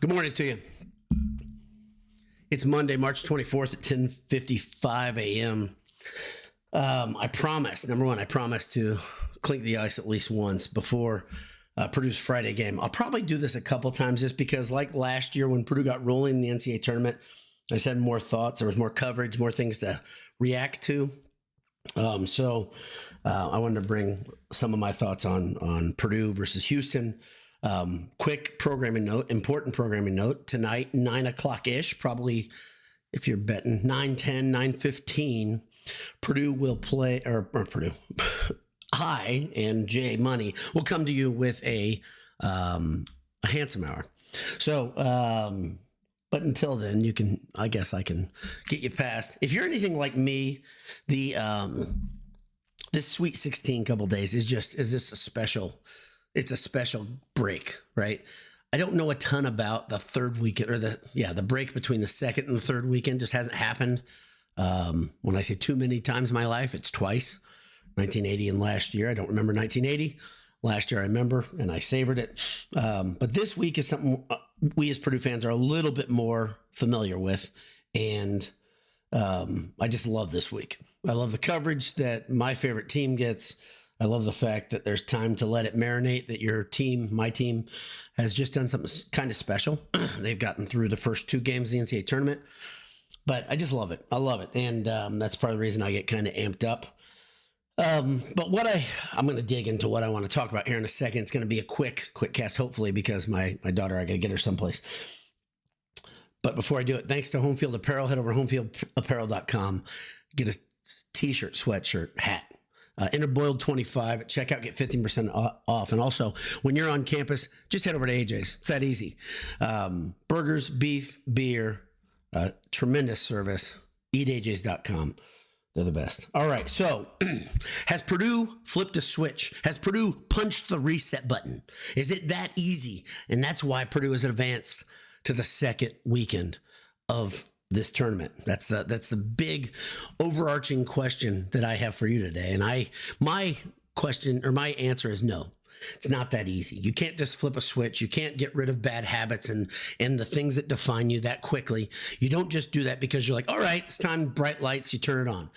Good morning to you. It's Monday, March 24th at 10:55 a.m. I promise, number one, I promise to clink the ice at least once before Purdue's Friday game. I'll probably do this a couple times just because, like last year when Purdue got rolling in the NCAA tournament, I just had more thoughts. There was more coverage, more things to react to. So I wanted to bring some of my thoughts on Purdue versus Houston. Quick programming note, important programming note. Tonight, 9 o'clock-ish, probably if you're betting, 9:10, 9:15, Purdue will play, or Purdue, I and Jay Money will come to you with a handsome hour. So, but until then, you can, I guess I can get you past. If you're anything like me, this Sweet 16 couple days is just a special. It's a special break, right? I don't know a ton about the third weekend or the break between the second and the third weekend just hasn't happened. When I say too many times in my life, it's twice, 1980 and last year. I don't remember 1980. Last year I remember, and I savored it. But this week is something we as Purdue fans are a little bit more familiar with. And I just love this week. I love the coverage that my favorite team gets. I love the fact that there's time to let it marinate, that your team, my team, has just done something kind of special. They've gotten through the first two games of the NCAA tournament. But I just love it. I love it. And that's part of the reason I get kind of amped up. But I'm going to dig into what I want to talk about here in a second. It's going to be a quick cast, hopefully, because my daughter, I got to get her someplace. But before I do it, thanks to Home Field Apparel. Head over to homefieldapparel.com. Get a t-shirt, sweatshirt, hat. Enter Boiled25 at checkout, get 15% off. And also, when you're on campus, just head over to AJ's. It's that easy. Burgers, beef, beer, tremendous service. EatAJ's.com. They're the best. All right. So has Purdue flipped a switch? Has Purdue punched the reset button? Is it that easy? And that's why Purdue has advanced to the second weekend of this tournament. That's the big overarching question that I have for you today. And my answer is no. It's not that easy. You can't just flip a switch. You can't get rid of bad habits and the things that define you that quickly. You don't just do that because you're like, all right, it's time, bright lights, you turn it on.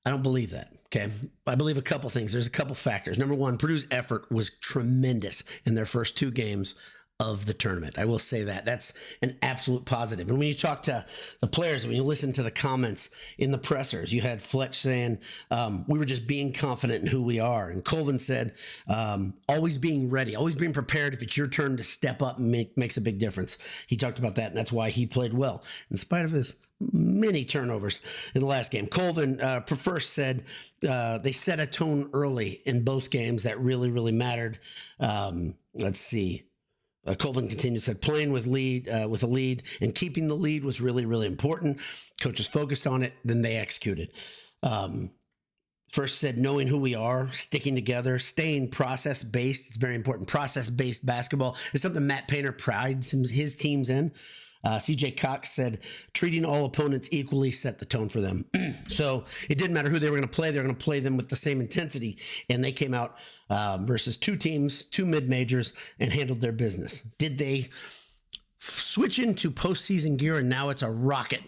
I don't believe that. Okay. I believe a couple things. There's a couple factors. Number one, Purdue's effort was tremendous in their first two games of the tournament. I will say that. That's an absolute positive. And when you talk to the players, when you listen to the comments in the pressers, you had Fletch saying, we were just being confident in who we are. And Colvin said, always being ready, always being prepared. If it's your turn to step up and makes a big difference. He talked about that, and that's why he played well, in spite of his many turnovers in the last game. Colvin first said they set a tone early in both games that really, really mattered. Let's see. Colvin continued, said playing with a lead and keeping the lead was really, really important. Coaches focused on it, then they executed. First said knowing who we are, sticking together, staying process-based. It's very important. Process-based basketball is something Matt Painter prides his teams in. CJ Cox said treating all opponents equally set the tone for them. So it didn't matter who they were going to play. They were going to play them with the same intensity. And they came out versus two teams, two mid-majors, and handled their business. Did they switch into postseason gear and now it's a rocket?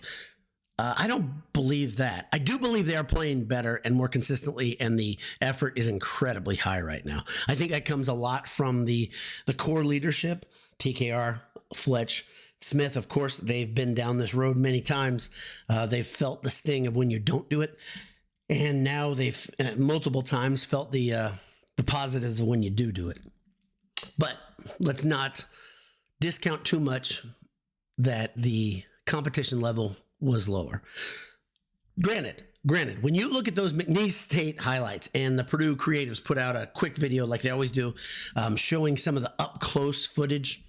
I don't believe that. I do believe they are playing better and more consistently, and the effort is incredibly high right now. I think that comes a lot from the core leadership, TKR, Fletch, Smith. Of course, they've been down this road many times. They've felt the sting of when you don't do it. And now they've multiple times felt the positives of when you do it. But let's not discount too much that the competition level was lower. Granted, when you look at those McNeese State highlights, and the Purdue creatives put out a quick video like they always do, showing some of the up-close footage,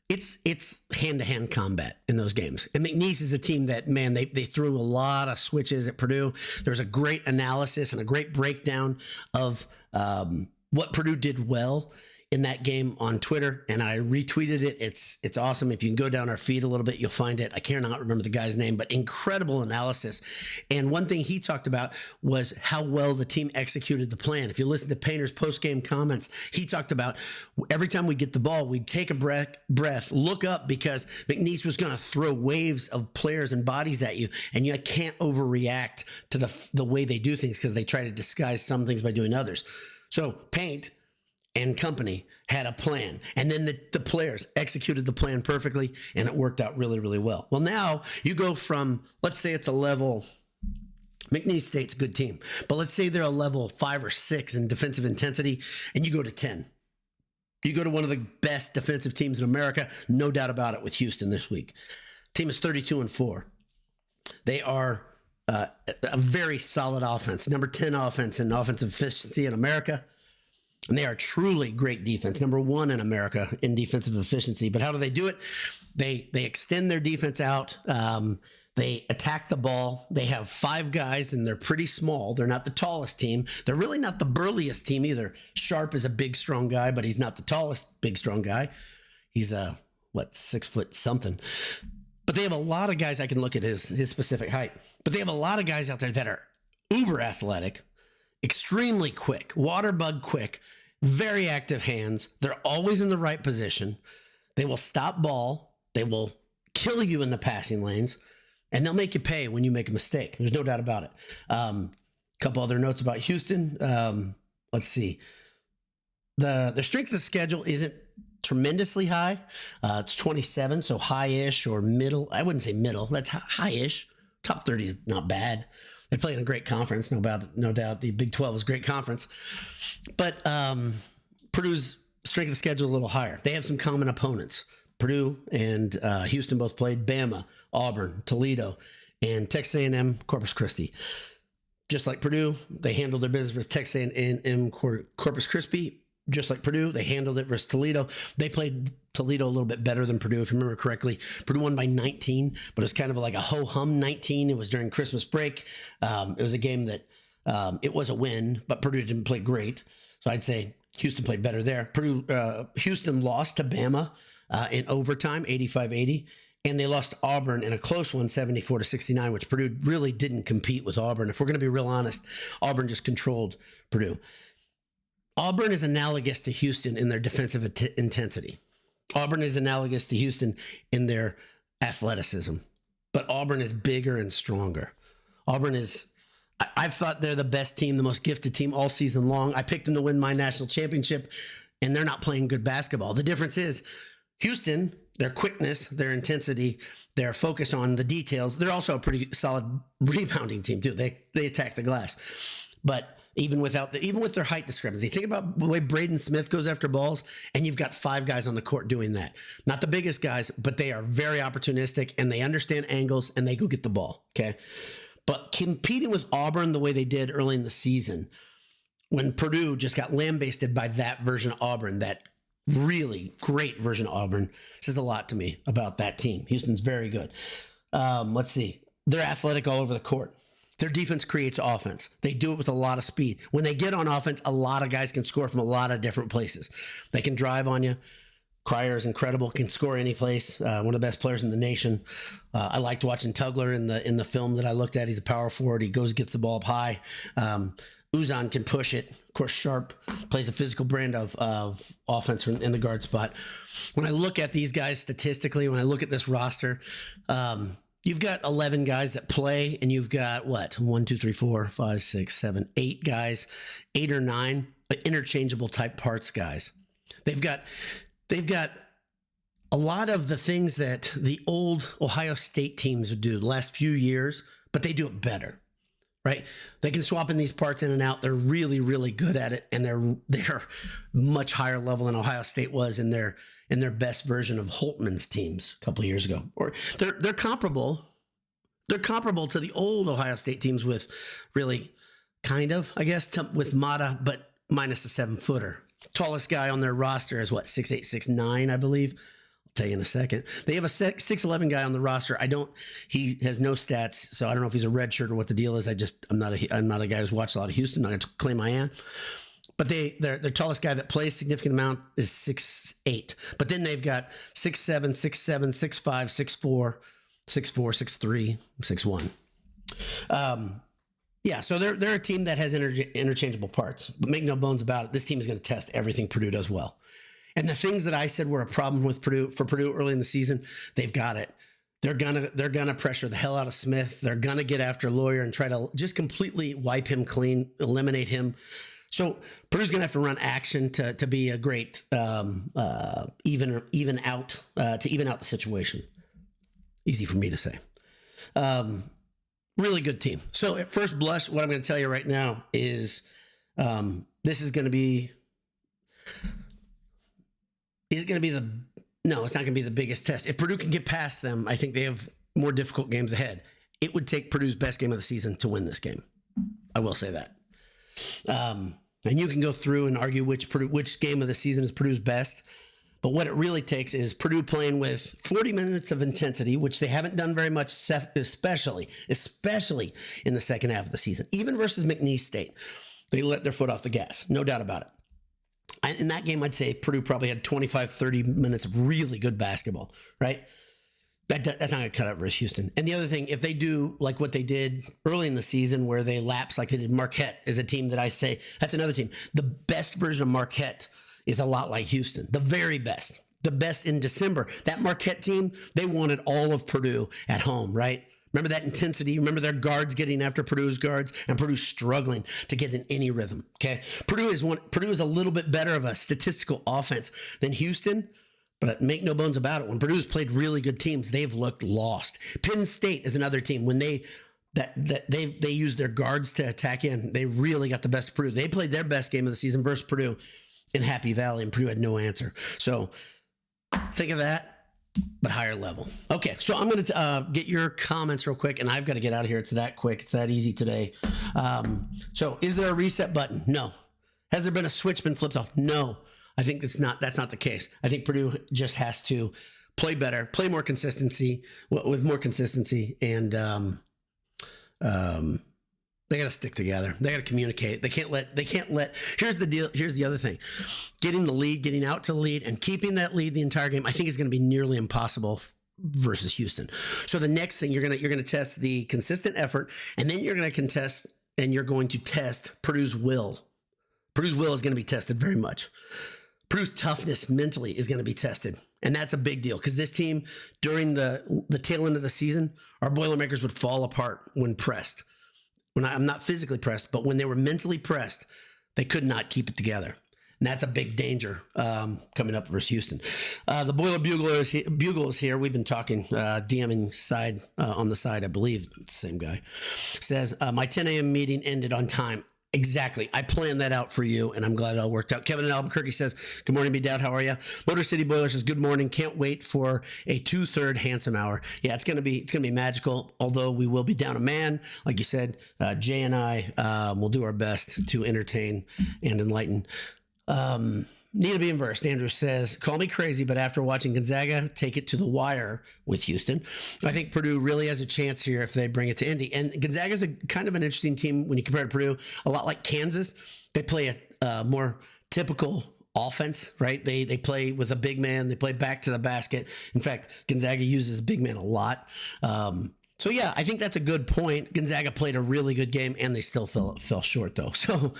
it's hand-to-hand combat in those games. And McNeese is a team that, man, they threw a lot of switches at Purdue. There's a great analysis and a great breakdown of what Purdue did well in that game on Twitter, and I retweeted it. It's awesome. If you can go down our feed a little bit, you'll find it. I cannot remember the guy's name, but incredible analysis. And one thing he talked about was how well the team executed the plan. If you listen to Painter's post-game comments, he talked about every time we get the ball, we'd take a breath, look up, because McNeese was going to throw waves of players and bodies at you, and you can't overreact to the way they do things, because they try to disguise some things by doing others. So Paint and company had a plan, and then the players executed the plan perfectly, and it worked out really, really well. Well, now you go from, let's say it's a level, McNeese State's a good team, but let's say they're a level 5 or 6 in defensive intensity, and you go to 10. You go to one of the best defensive teams in America, no doubt about it, with Houston this week. Team is 32-4. They are a very solid offense, number 10 offense in offensive efficiency in America. And they are truly great defense, number 1 in America in defensive efficiency. But how do they do it? They extend their defense out. They attack the ball. They have 5 guys, and they're pretty small. They're not the tallest team. They're really not the burliest team either. Sharp is a big, strong guy, but he's not the tallest, big, strong guy. He's 6 foot something. But they have a lot of guys. I can look at his specific height. But they have a lot of guys out there that are uber athletic, extremely quick, water bug quick, very active hands. They're always in the right position. They will stop ball. They will kill you in the passing lanes, and they'll make you pay when you make a mistake. There's no doubt about it. Couple other notes about Houston. Let's see. The strength of the schedule isn't tremendously high. It's 27, so high-ish or middle. I wouldn't say middle. That's high-ish. Top 30 is not bad. They play in a great conference, no doubt. The Big 12 is a great conference. But Purdue's strength of the schedule is a little higher. They have some common opponents. Purdue and Houston both played. Bama, Auburn, Toledo, and Texas A&M, Corpus Christi. Just like Purdue, they handled their business versus Texas A&M, Corpus Christi. Just like Purdue, they handled it versus Toledo. They played Toledo a little bit better than Purdue, if you remember correctly. Purdue won by 19, but it was kind of like a ho-hum 19. It was during Christmas break. It was a game that it was a win, but Purdue didn't play great. So I'd say Houston played better there. Houston lost to Bama in overtime, 85-80. And they lost to Auburn in a close one, 74-69, which Purdue really didn't compete with Auburn. If we're going to be real honest, Auburn just controlled Purdue. Auburn is analogous to Houston in their defensive intensity. Auburn is analogous to Houston in their athleticism. But Auburn is bigger and stronger. I've thought they're the best team, the most gifted team all season long. I picked them to win my national championship, and they're not playing good basketball. The difference is Houston, their quickness, their intensity, their focus on the details. They're also a pretty solid rebounding team too. They attack the glass. But even with their height discrepancy, think about the way Braden Smith goes after balls, and you've got 5 guys on the court doing that. Not the biggest guys, but they are very opportunistic, and they understand angles, and they go get the ball. Okay. But competing with Auburn the way they did early in the season, when Purdue just got lambasted by that version of Auburn, that really great version of Auburn, says a lot to me about that team. Houston's very good. Let's see. They're athletic all over the court. Their defense creates offense. They do it with a lot of speed. When they get on offense, a lot of guys can score from a lot of different places. They can drive on you. Cryer is incredible, can score any place. One of the best players in the nation. I liked watching Tugler in the film that I looked at. He's a power forward. He gets the ball up high. Uzan can push it. Of course, Sharp plays a physical brand of offense in the guard spot. When I look at these guys statistically, when I look at this roster, you've got 11 guys that play, and you've got what? 1, 2, 3, 4, 5, 6, 7, 8 guys, 8 or 9, but interchangeable type parts guys. They've got a lot of the things that the old Ohio State teams would do the last few years, but they do it better, right? They can swap in these parts in and out. They're really, really good at it, and they're much higher level than Ohio State was in their best version of Holtman's teams a couple of years ago. Or they're comparable. They're comparable to the old Ohio State teams with really kind of, I guess, with Mata, but minus a 7-footer. Tallest guy on their roster is what, 6'8", 6'9", I believe. I'll tell you in a second. They have a 6'11" guy on the roster. He has no stats, so I don't know if he's a redshirt or what the deal is. I'm not a guy who's watched a lot of Houston. I'm not going to claim I am. but their tallest guy that plays significant amount is 6'8". But then they've got 6'7", 6'7", 6'5", 6'4", 6'4", 6'3", 6'1". Yeah, so they're a team that has interchangeable parts. But make no bones about it, this team is going to test everything Purdue does well. And the things that I said were a problem with Purdue early in the season, they've got it. They're gonna pressure the hell out of Smith. They're gonna get after Lawyer and try to just completely wipe him clean, eliminate him. So Purdue's gonna have to run action to be a great even out the situation. Easy for me to say. Really good team. So at first blush, what I'm going to tell you right now is this is going to be. Is it going to be No, it's not going to be the biggest test. If Purdue can get past them, I think they have more difficult games ahead. It would take Purdue's best game of the season to win this game. I will say that. And you can go through and argue which game of the season is Purdue's best. But what it really takes is Purdue playing with 40 minutes of intensity, which they haven't done very much, especially in the second half of the season. Even versus McNeese State, they let their foot off the gas. No doubt about it. In that game, I'd say Purdue probably had 25, 30 minutes of really good basketball, right? That's not going to cut out versus Houston. And the other thing, if they do like what they did early in the season where they lapse like they did, Marquette is a team that I say, that's another team. The best version of Marquette is a lot like Houston, the very best. The best in December. That Marquette team, they wanted all of Purdue at home, right? Remember that intensity? Remember their guards getting after Purdue's guards and Purdue struggling to get in any rhythm, okay? Purdue is a little bit better of a statistical offense than Houston, but make no bones about it. When Purdue's played really good teams, they've looked lost. Penn State is another team. When they use their guards to attack in, they really got the best of Purdue. They played their best game of the season versus Purdue in Happy Valley, and Purdue had no answer. So think of that, but higher level. Okay, so I'm going to get your comments real quick, and I've got to get out of here. It's that quick. It's that easy today. So is there a reset button? No. Has there been a switch been flipped off? No. I think that's not the case. I think Purdue just has to play better, play more consistency, with more consistency, and they got to stick together. They got to communicate. They can't let, here's the deal. Here's the other thing. Getting the lead, getting out to the lead, and keeping that lead the entire game, I think is going to be nearly impossible versus Houston. So the next thing, you're going to test the consistent effort, and then you're going to test Purdue's will. Purdue's will is going to be tested very much. Purdue's toughness mentally is going to be tested. And that's a big deal because this team, during the tail end of the season, our Boilermakers would fall apart when pressed. I'm not physically pressed, but when they were mentally pressed, they could not keep it together. And that's a big danger coming up versus Houston. The Boiler Bugle is here. We've been talking, DMing side on the side, I believe. It's the same guy. Says, my 10 a.m. meeting ended on time. Exactly. I planned that out for you, and I'm glad it all worked out. Kevin in Albuquerque says, good morning, B-Dowd. How are you? Motor City Boiler says, good morning. Can't wait for a 2/3 handsome hour. Yeah, it's gonna be magical, although we will be down a man. Like you said, Jay and I will do our best to entertain and enlighten. Need to be inversed. Andrew says, call me crazy, but after watching Gonzaga take it to the wire with Houston, I think Purdue really has a chance here if they bring it to Indy. And Gonzaga's a kind of an interesting team when you compare to Purdue. A lot like Kansas, they play a more typical offense, right? They play with a big man. They play back to the basket. In fact, Gonzaga uses big man a lot. So yeah, I think that's a good point. Gonzaga played a really good game, and they still fell short though. So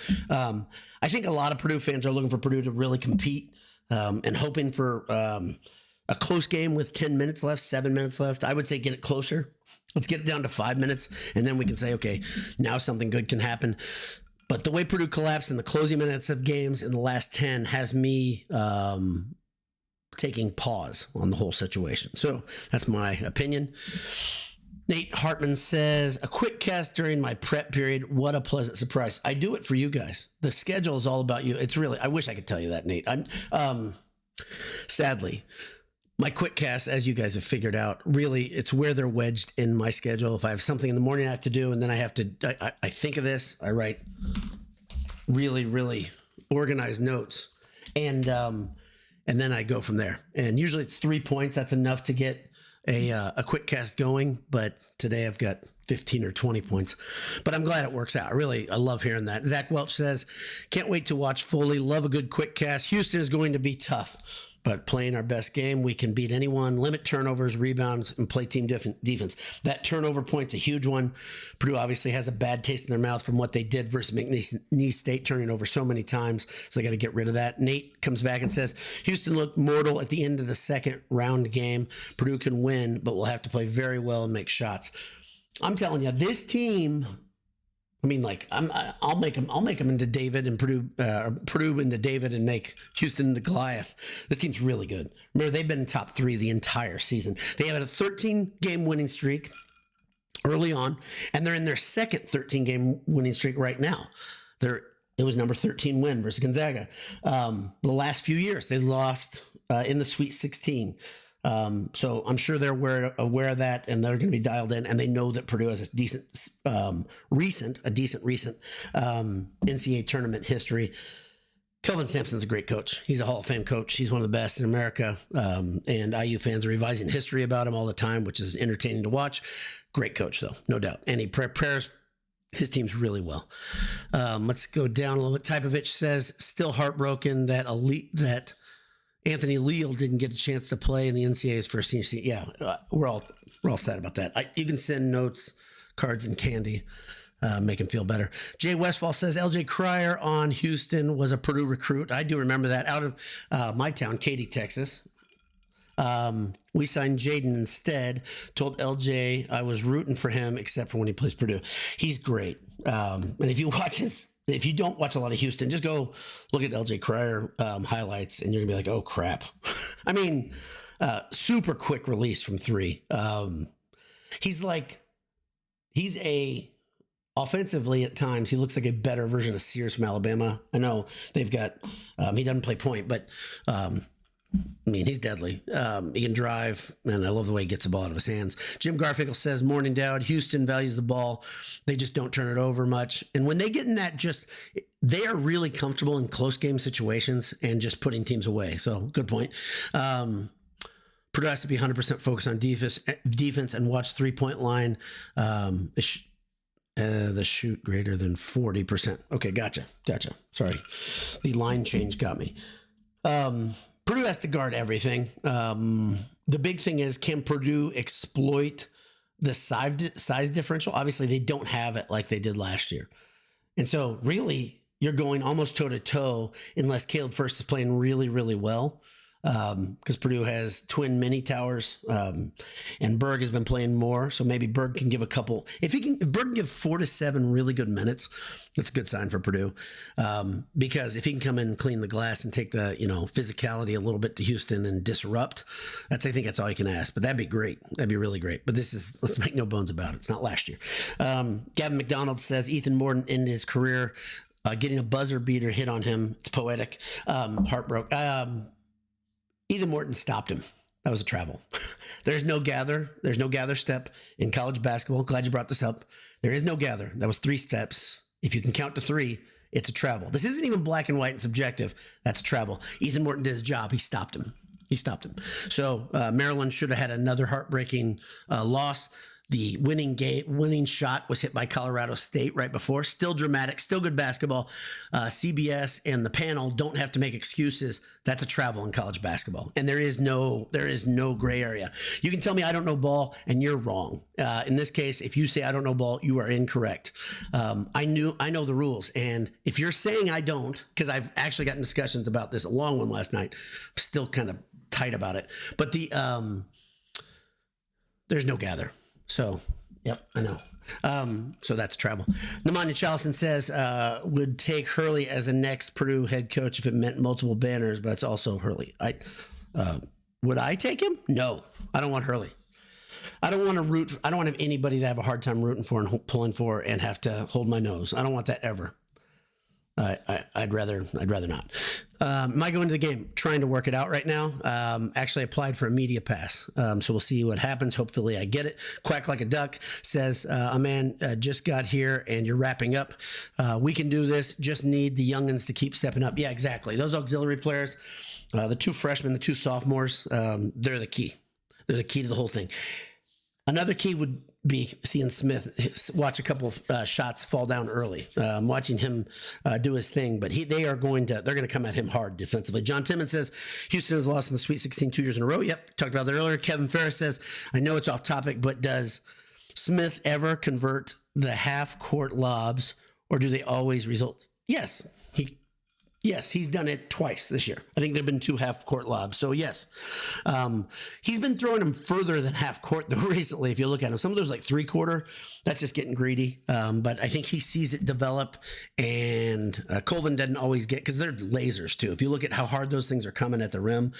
I think a lot of Purdue fans are looking for Purdue to really compete and hoping for a close game with 10 minutes left, 7 minutes left. I would say get it closer. Let's get it down to 5 minutes, and then we can say, okay, now something good can happen. But the way Purdue collapsed in the closing minutes of games in the last 10 has me taking pause on the whole situation. So that's my opinion. Nate Hartman says, a quick cast during my prep period. What a pleasant surprise. I do it for you guys. The schedule is all about you. It's really, I wish I could tell you that, Nate. Sadly, my quick cast, as you guys have figured out, really, it's where they're wedged in my schedule. If I have something in the morning I have to do, and then I think of this, I write really, really organized notes. And then I go from there. And usually it's 3 points. That's enough to get a quick cast going, but today I've got 15 or 20 points, but I'm glad it works out. I love hearing that. Zach Welch says, can't wait to watch Foley. Love a good quick cast. Houston is going to be tough, but playing our best game, we can beat anyone, limit turnovers, rebounds, and play team defense. That turnover point's a huge one. Purdue obviously has a bad taste in their mouth from what they did versus McNeese State, turning over so many times, so they got to get rid of that. Nate comes back and says, Houston looked mortal at the end of the second round game. Purdue can win, but we'll have to play very well and make shots. I'm telling you, this team... I mean, like I'll make them into David, and Purdue into David, and make Houston into Goliath. This team's really good. Remember, they've been in top 3 the entire season. They have a 13-game winning streak early on, and they're in their second 13-game winning streak right now. It was number 13 win versus Gonzaga. The last few years, they lost in the Sweet 16. So I'm sure they're aware of that, and they're going to be dialed in, and they know that Purdue has a decent recent NCAA tournament history. Kelvin Sampson's a great coach. He's a Hall of Fame coach. He's one of the best in America. And IU fans are revising history about him all the time, which is entertaining to watch. Great coach, though, no doubt. And he prepares his team's really well. Let's go down a little bit. Typovich says, still heartbroken that Anthony Leal didn't get a chance to play in the NCAA's first senior season. Yeah, we're all sad about that. You can send notes, cards, and candy, make him feel better. Jay Westfall says LJ Cryer on Houston was a Purdue recruit. I do remember that, out of my town, Katy, Texas. We signed Jaden instead. Told LJ I was rooting for him, except for when he plays Purdue. He's great. And if you don't watch a lot of Houston, just go look at LJ Cryer highlights, and you're gonna be like, oh crap. I mean, super quick release from 3. Offensively at times, he looks like a better version of Sears from Alabama. I know they've got, he doesn't play point, but I mean, he's deadly. He can drive, and I love the way he gets the ball out of his hands. Jim Garfinkel says, morning, Dowd. Houston values the ball. They just don't turn it over much. And when they get in that, they are really comfortable in close game situations and just putting teams away. So good point. Purdue has to be 100% focused on defense and watch 3-point line. The shoot greater than 40%. Okay, gotcha. Sorry. The line change got me. Purdue has to guard everything. The big thing is, can Purdue exploit the size differential? Obviously, they don't have it like they did last year. And so really, you're going almost toe-to-toe unless Caleb First is playing really, really well. Because Purdue has twin mini towers, and Berg has been playing more. So maybe Berg can give a couple. If Berg can give 4 to 7 really good minutes, that's a good sign for Purdue. Because if he can come in and clean the glass and take the physicality a little bit to Houston and disrupt, I think that's all you can ask. But that'd be great. That'd be really great. But let's make no bones about it. It's not last year. Gavin McDonald says Ethan Morton ended his career getting a buzzer beater hit on him. It's poetic. Heartbroken. Ethan Morton stopped him. That was a travel. There's no gather step in college basketball. Glad you brought this up. There is no gather. That was 3 steps. If you can count to 3, it's a travel. This isn't even black and white and subjective. That's a travel. Ethan Morton did his job. He stopped him. So Maryland should have had another heartbreaking loss. The winning shot was hit by Colorado State right before. Still dramatic, still good basketball. CBS and the panel don't have to make excuses. That's a travel in college basketball, and there is no gray area. You can tell me I don't know ball, and you're wrong. In this case, if you say I don't know ball, you are incorrect. I know the rules, and if you're saying I don't, because I've actually gotten discussions about this, a long one last night. I'm still kind of tight about it, but there's no gather. So, yep, I know. So that's travel. Nemanja Chalison says, would take Hurley as a next Purdue head coach if it meant multiple banners, but it's also Hurley. Would I take him? No, I don't want Hurley. I don't want to have anybody that I have a hard time rooting for and pulling for and have to hold my nose. I don't want that ever. I'd rather not. Am I going to the game? Trying to work it out right now. Actually applied for a media pass. So we'll see what happens. Hopefully I get it. Quack like a duck says, a man just got here and you're wrapping up. We can do this. Just need the youngins to keep stepping up. Yeah, exactly. Those auxiliary players, the 2 freshmen, the 2 sophomores, they're the key. the key to the whole thing. Another key would be seeing Smith watch a couple of shots fall down early, watching him do his thing. But they're going to come at him hard defensively. John Timmons says Houston has lost in the Sweet 16 2 years in a row. Yep, talked about that earlier. Kevin Ferris says, I know it's off topic, but does Smith ever convert the half court lobs, or do they always result? Yes, he's done it twice this year. I think there've been 2 half court lobs. So yes, he's been throwing them further than half court though recently. If you look at him, some of those like 3/4, that's just getting greedy. But I think he sees it develop, and Colvin doesn't always get, because they're lasers too. If you look at how hard those things are coming at the rim,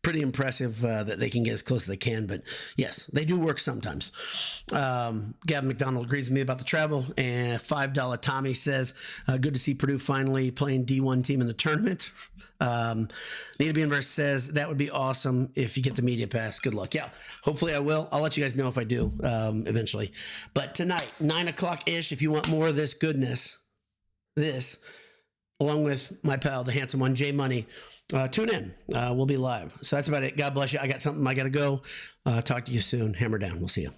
pretty impressive that they can get as close as they can. But yes, they do work sometimes. Gavin McDonald agrees with me about the travel. And $5 Tommy says, good to see Purdue finally playing D1 team in the tournament. Nita Bienverse says, that would be awesome if you get the media pass. Good luck. Yeah, hopefully I will. I'll let you guys know if I do eventually. But tonight, 9 o'clock-ish, if you want more of this goodness, along with my pal, the handsome one, Jay Money, tune in. We'll be live. So that's about it. God bless you. I got something. I got to go. Talk to you soon. Hammer down. We'll see you.